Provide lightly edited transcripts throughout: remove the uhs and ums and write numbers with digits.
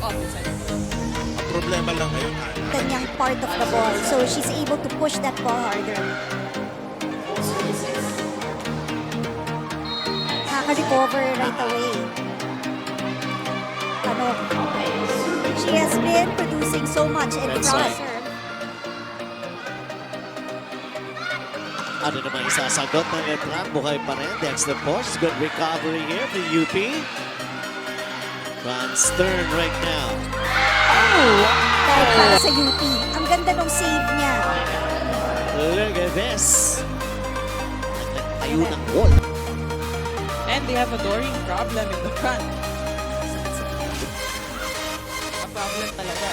opposite. Ang problema lang ngayon, Kanyang part of the ball. So she's able to push that ball harder. Nakaka-recover right away. Ano? She has been producing so much in That's front. right. Ano naman isasagot ng Letran? Buhay pa rin. That's the post. Good recovery here for UP. Runs turn right now. Dahil para sa UP. Ang ganda ng save niya. Look at this. Tayo ng wall. And they have a Doering problem in the front. A problem talaga.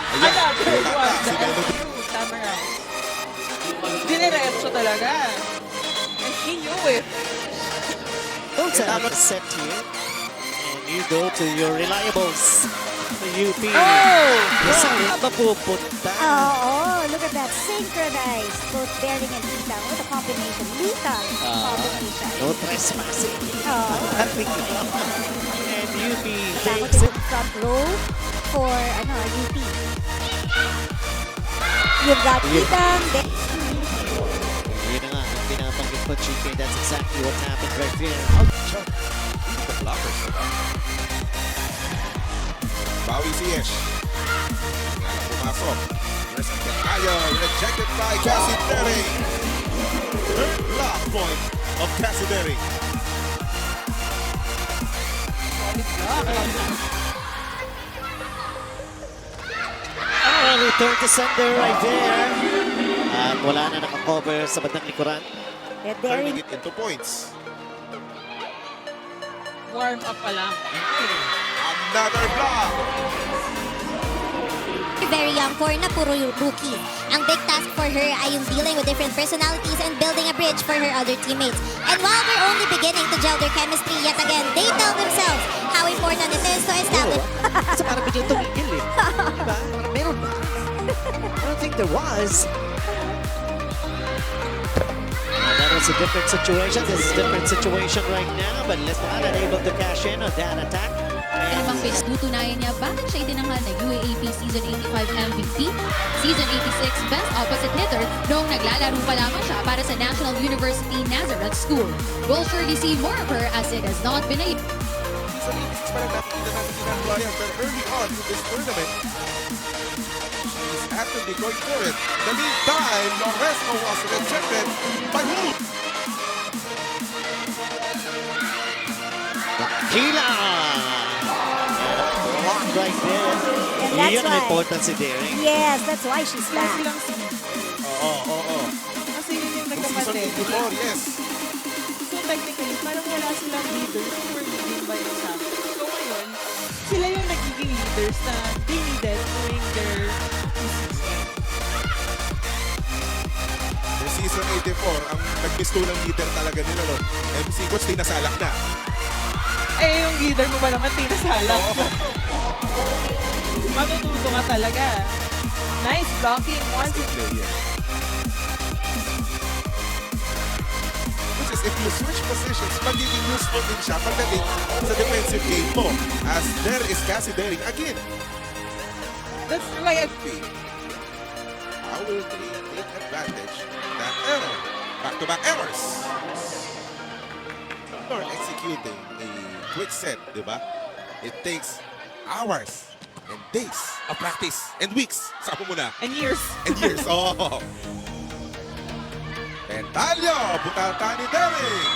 Another one. si Melody. Time around. Diniretso talaga. And he knew it. Don't have a set here. And you go to your reliables. The UP. Oh! Saan ka ba pupunta? Oo, look at that. Synchronized. Both Bering and Lita. What a combination. Lita combination. No trespassing. Oo. And UP Takot takes yung it. front row for UP. You've got Lita. Yun na nga, ang pinapanggit ko, Chike. That's exactly what happened right there. The blockers. Bawi si Yesh. Nga pumasok. There's a Kaya rejected by Kassandra Doering. Third block point of Kassandra Doering. Return to sender right there. At wala na nakakover sa bandang likuran. They're Turning daring. it into points. Warm up pa lang. Another block. Very young for na puro yung rookie. Ang big task for her ay yung dealing with different personalities and building a bridge for her other teammates. And while they're only beginning to gel their chemistry, yet again, they tell themselves how important it is to establish. Kasi parang biglang tumigil eh. Diba? Parang meron ba? I don't think there was. That was a different situation. This is a different situation right now. But Letran unable to cash in on that attack. Ano bang pinatutunayan niya bakit siya itinanghal na UAAP Season 85 MVP, Season 86 Best Opposite Hitter noong naglalaro pa lamang siya para sa National University Nazareth School. We'll surely see more of her as it has not been a Season 86 pa lang natin ginagawa yan. But early on in this tournament, she's actively going for it. The meantime, Loresco was rejected by who? Kila! Block right there. And that's Yun ang why. important si Doering. Yes, that's why she's Wala back. silang Oo. Kasi yun yung Noong season nagkapatid. 84, yes. So technically, parang wala silang leaders who were leading by example. So ngayon, sila yung nagiging leaders na they needed during their season. Noong season 84, ang nagpistulang leader talaga nila, no? MC Coach, tinasalak na. Eh, yung leader mo ba naman tinasalak? Oo. Matututo ka talaga. Nice blocking once. Player. Which is, if you switch positions, magiging useful din siya pagdating sa defensive game mo. As there is Kassandra Doering again. That's why I How will they take advantage of that error? Back-to-back errors. Or executing a quick set, di ba? It takes hours and days of practice and weeks. Sabi mo na. and years. And years. Oh. Pentalyo, butata ni Doering.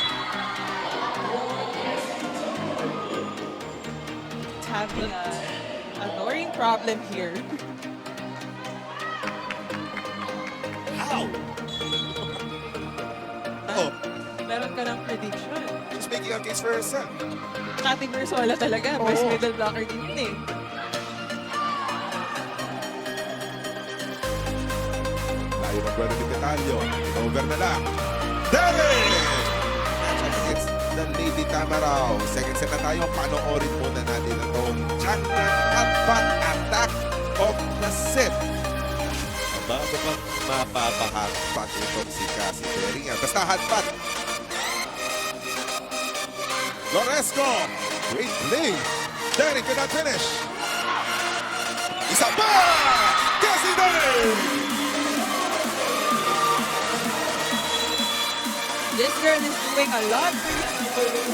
It's having a Doering problem here. How? Oh, Meron ka ng prediction. she's making a case for herself. Kating Versola talaga. Best Oo. middle blocker din yun eh. Tayo magwala ni Pentalyo. Over na lang. Doering! It's the Lady Tamaraw. Second set na tayo. Panoorin muna natin itong champion at attack of the set. Bago pang mapapahatpat itong si Kassandra Doering. Basta hatpat. Loresco. Great play. Doering cannot finish. Isa pa! Kassandra Doering! This girl is doing a lot for you.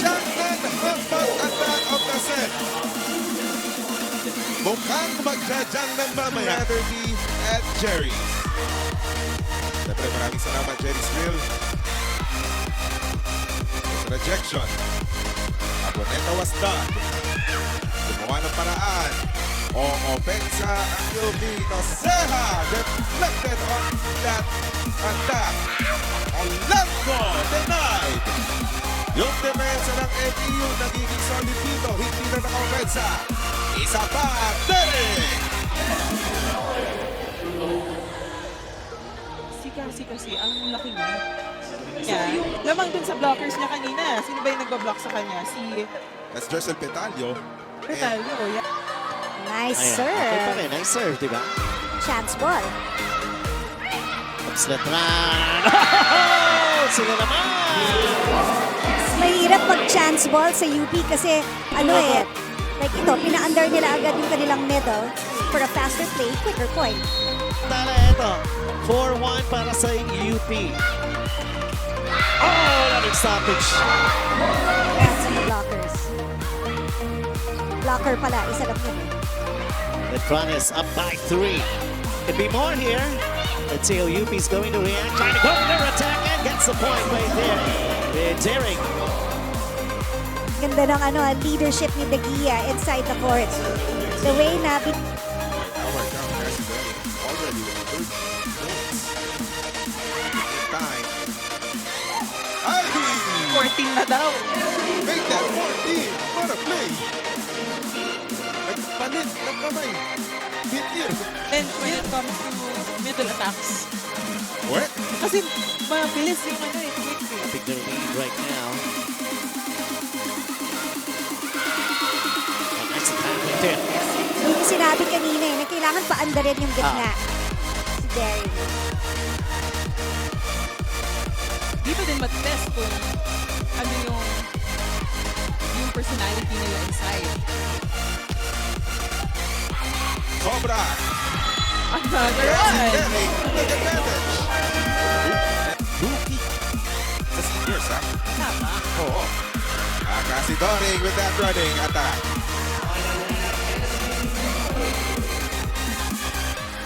Champion Humpback attack of the set. Mukhang magja-jangman mamaya. Heatherby at Jerry. Siyempre, maraming salamat, Jerry's Grill. Rejection. Aboneta was done. Gumawa ng paraan. O opensa ang Filipino. Seha deflected on that attack. Alanco denied. Yung demensa ng EDU nagiging solid dito. Hindi na naka-opensa. Isa pa, Derek! Kasi ang laki niya. Lamang dun sa blockers niya kanina. Sino ba yung nagbablock sa kanya? Si That's Jessel Petalio. Petalio. Yeah. Nice Ayan, okay pa serve. rin. Nice serve, di ba? Chance ball. Sletran! Sila naman! Mahirap mag-chance ball sa UP kasi like ito, pina-under nila agad yung kanilang middle for a faster play, quicker point. Tala ito. 4-1 para sa UP. Oh, daming stoppage. Congrats on the blockers. Blocker pala, isa lang yun. Letran is up by 3. Could be more here. Let's see how UP is going to react. Trying to go for their attack and gets the point right there. Daring. Ganda ng leadership ni De Gia inside the court. The way na Our down Kassandra already with 30 points. Time. Ay! 14 na daw. Make that 14! What a play! Nagpalit ng kamay. Hit here. Then when it comes to middle attacks. What? Kasi mabilis yung quick. I think they're lead right now. Oh, nice attack right there. yung sinabi kanina na kailangan paandarin yung gitna. Si Jerry. Dito din matest kung ano yung personality nila inside. Cobra! Another one! Derek, take advantage! Rookie. Sa seniors, ha? Tama. Oo. Kassandra Doering with that running attack.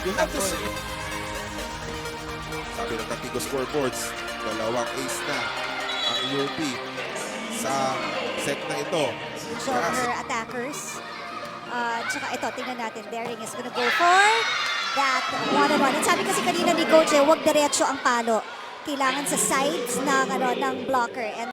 You have to see. Sabi ng Tactico scoreboards, dalawang ace na ang UP sa set na ito. Joker attackers. Tsaka ito, tingnan natin. Daring is gonna go for that one-on-one. At sabi kasi kanina ni Coach, huwag diretso ang palo. Kailangan sa sides ng blocker. And